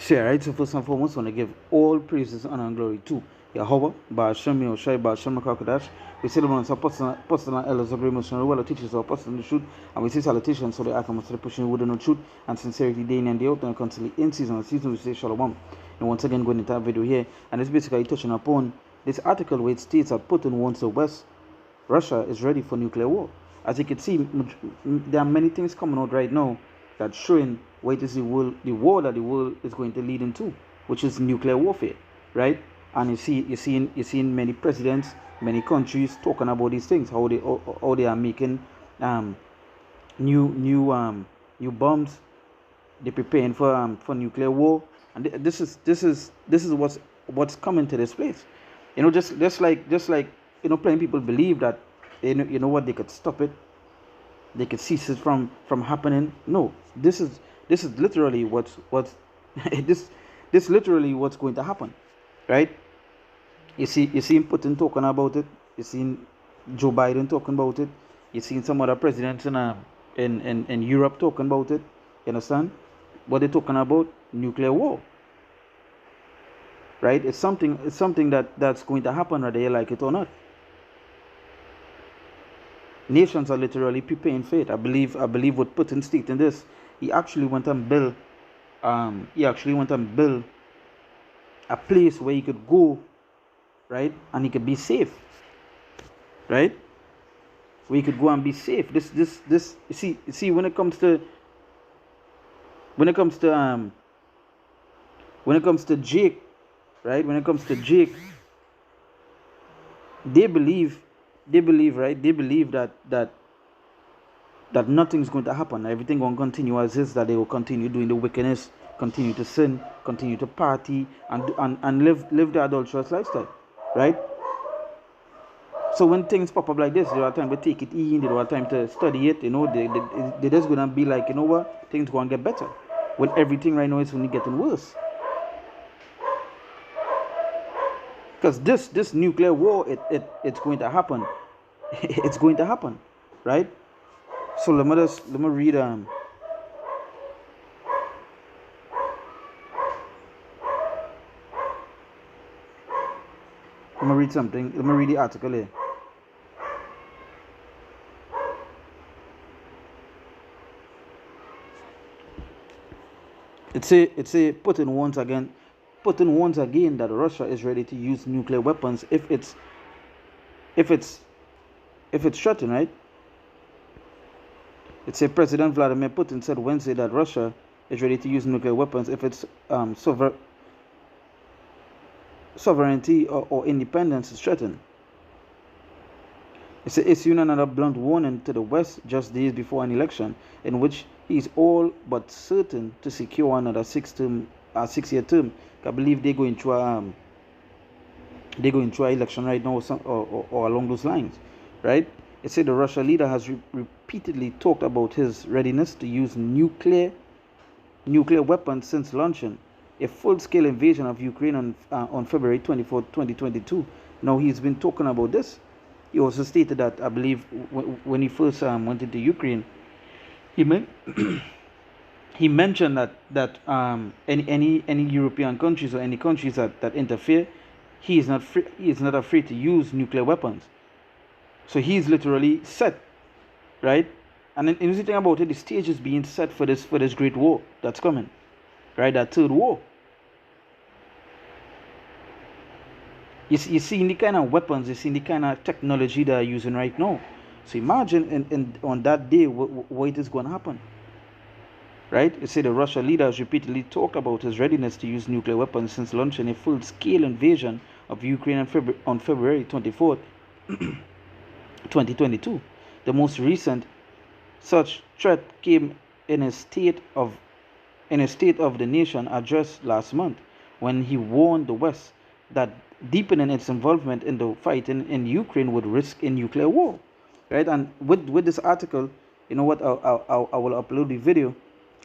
Sure, right? So first and foremost, I want to give all praises, honor, and glory to Yahweh, Ba'ashem Yoshai, Ba'ashem Makakadash. We celebrate our personal elders of Remus and Ruel, teachers of apostle in the truth, and we say salutations so the Akam of pushing within the truth and sincerity day in and day out, and constantly in season and season we say Shalom. And once again, going into that video here, and it's basically touching upon this article where it states that Putin wants the West, Russia is ready for nuclear war. As you can see, there are many things coming out right now that showing what is the war that the world is going to lead into, which is nuclear warfare, right? And you're seeing many presidents, many countries talking about these things, how they are making new bombs, they're preparing for nuclear war, and this is what's coming to this place. Just like plenty people believe that you know what, they could stop it, they could cease it from happening. No, this is literally what's this literally what's going to happen, right? You see Putin talking about it, you see Joe Biden talking about it, you see some other presidents in Europe talking about it. You understand what they're talking about? Nuclear war, right? It's something that's going to happen whether you like it or not. Nations are literally preparing for it. I believe what Putin stated in this, he actually went and built a place where he could go, right, and he could be safe, right? Where he could go and be safe. This you see when it comes to Jake, right? When it comes to Jake, they believe that nothing's going to happen. Everything going to continue as is, that they will continue doing the wickedness, continue to sin, continue to party, and live the adulterous lifestyle, right? So when things pop up like this, there are time to take it in, there are time to study it, they're just going to be like, you know what, things going to get better. When everything right now is only getting worse. Because this nuclear war, it's going to happen. It's going to happen, right? So let me read let me read something. Let me read the article here. It say Putin warns again that Russia is ready to use nuclear weapons if it's threatened, right? It said President Vladimir Putin said Wednesday that Russia is ready to use nuclear weapons if its sovereignty or independence is threatened. It's issuing another blunt warning to the West just days before an election in which he is all but certain to secure another 6-year term. I believe they're going through an election right now, or along those lines, right? It said the Russian leader has repeatedly talked about his readiness to use nuclear weapons since launching a full-scale invasion of Ukraine on February 24, 2022. Now he's been talking about this. He also stated that, I believe, when he first went into Ukraine, he mentioned that any European countries or any countries that interfere, he is not afraid to use nuclear weapons. So he's literally set, right? And then the thing about it, the stage is being set for this great war that's coming, right? That third war. You see the kind of weapons, you see the kind of technology they're using right now. So imagine on that day what is going to happen, right? You see the Russian leader has repeatedly talked about his readiness to use nuclear weapons since launching a full-scale invasion of Ukraine on February 24th, 2022. The most recent such threat came in a state of the nation address last month, when he warned the West that deepening its involvement in the fight in Ukraine would risk a nuclear war, right? And with this article, you know what, I will upload the video.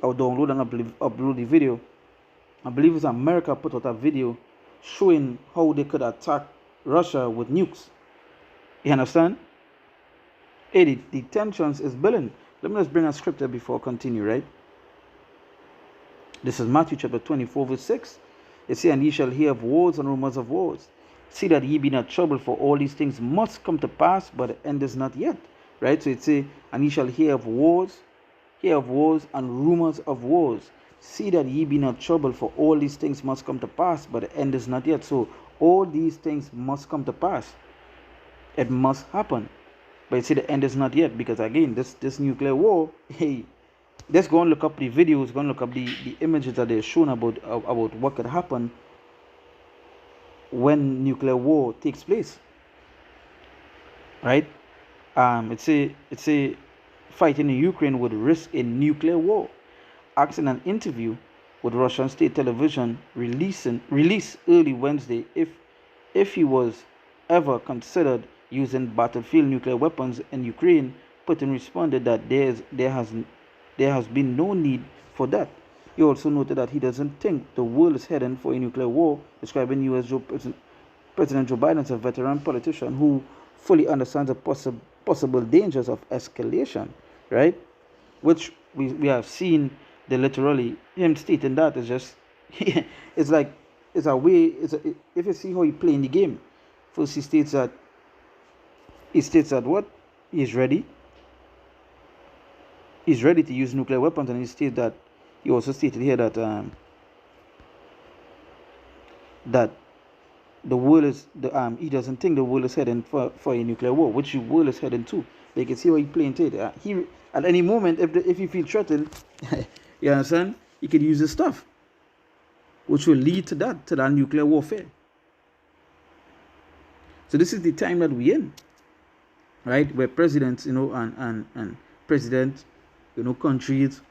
I'll download and upload the video. I believe it's America put out a video showing how they could attack Russia with nukes. You understand? Hey, the tensions is building. Let me just bring a scripture before I continue, right? This is Matthew chapter 24, verse 6. It says, and ye shall hear of wars and rumors of wars. See that ye be not troubled, for all these things must come to pass, but the end is not yet. Right? So it says, and ye shall hear of wars and rumors of wars. See that ye be not troubled, for all these things must come to pass, but the end is not yet. So all these things must come to pass. It must happen. But you see, the end is not yet, because again, this nuclear war, hey, let's go and look up the videos, go and look up the images that they're shown about what could happen when nuclear war takes place. Right? It's a fighting in Ukraine would risk a nuclear war. Asked in an interview with Russian state television released early Wednesday if he was ever considered using battlefield nuclear weapons in Ukraine, Putin responded that there has been no need for that. He also noted that he doesn't think the world is heading for a nuclear war, describing U.S. President Joe Biden as a veteran politician who fully understands the possible dangers of escalation, right? Which we have seen. They literally, him stating that is just, it's like, it's a way, if you see how he playing the game, first he states that what? He's ready to use nuclear weapons, and he also stated here that that the world is he doesn't think the world is heading for a nuclear war, which the world is heading to. They can see how he playing it. He at any moment, if he feels threatened, you understand, he could use his stuff, which will lead to that nuclear warfare. So this is the time that we're in, right? Where presidents, and president, countries,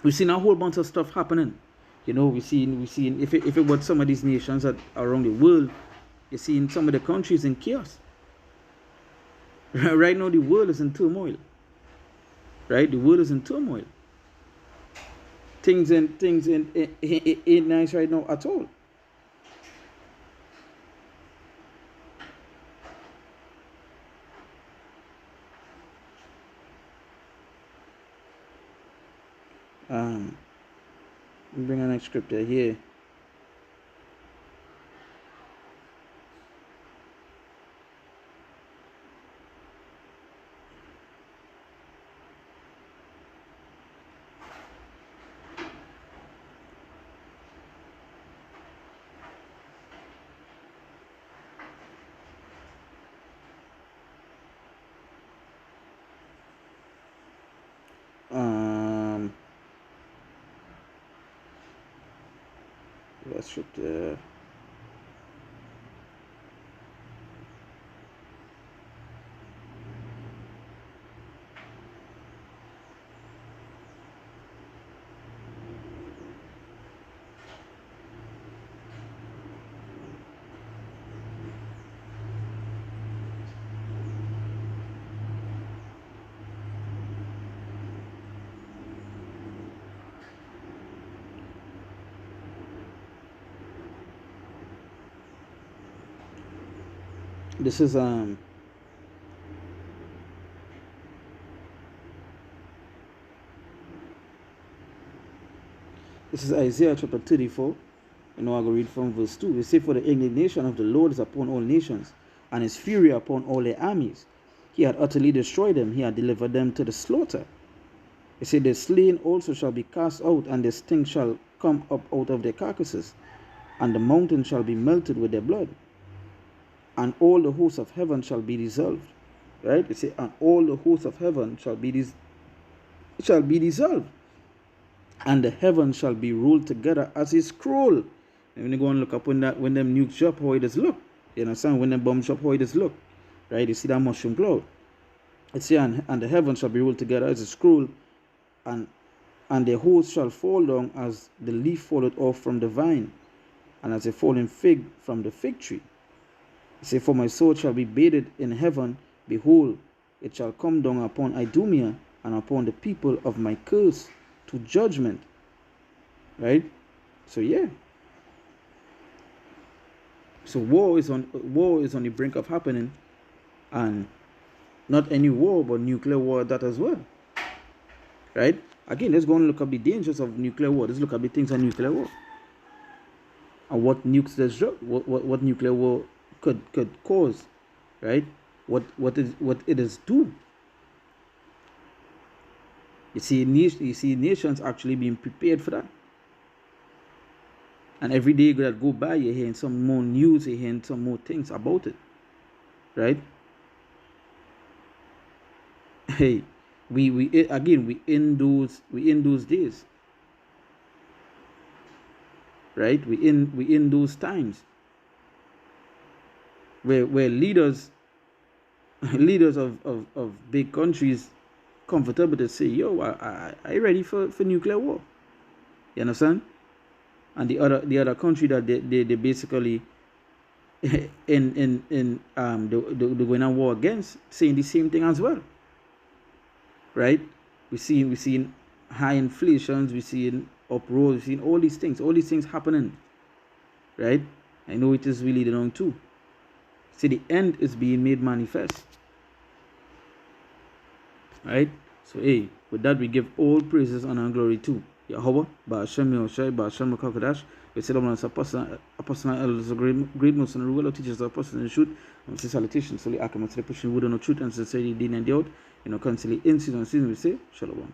we've seen a whole bunch of stuff happening. We've seen if it was some of these nations that are around the world, you're seeing some of the countries in chaos. Right now, the world is in turmoil. Right, the world is in turmoil. Things ain't nice right now at all. Bring our next scripture here. Last scripture. This is Isaiah chapter 34. I will read from verse 2. We say, for the indignation of the Lord is upon all nations, and his fury upon all their armies. He had utterly destroyed them, he had delivered them to the slaughter. He said, the slain also shall be cast out, and the stink shall come up out of their carcasses, and the mountain shall be melted with their blood, and all the hosts of heaven shall be dissolved. Right? It says, and all the hosts of heaven shall be dissolved, and the heavens shall be rolled together as a scroll. And when you go and look up when them nukes drop, how it does look. You understand? When them bombs drop, how it does look. Right? You see that mushroom cloud. It says, and the heavens shall be rolled together as a scroll, and the hosts shall fall down as the leaf falleth off from the vine, and as a fallen fig from the fig tree. He said, for my soul shall be bathed in heaven, behold, it shall come down upon Idumea and upon the people of my curse to judgment. Right? So yeah. So war is on the brink of happening, and not any war, but nuclear war that as well. Right? again, let's go and look at the dangers of nuclear war. Let's look at the things on nuclear war. And what nukes does what nuclear war could cause, right? What it is do. You see nations actually being prepared for that. And every day that go by, you're hearing some more news, you're hearing some more things about it, right? Hey, we in those days, right? We in those times where leaders of big countries comfortable to say, yo, I ready for nuclear war. You understand? And the other country that they basically they're going to war against, saying the same thing as well, right? we seeing high inflations, we seeing uproars, we seeing all these things happening, right? I know it is really the wrong too. See, the end is being made manifest, right? So hey, with that we give all praises, honor and glory to Yahweh, Ba'ashem Yahushai, Ba'ashem Makakadash. We say them as apostle elders, great most and ruler teachers, apostles and shoot, and say salutations, solely acclimate to the pushing wood on the truth and sincerity, din and doubt, constantly in season we say, Shalom.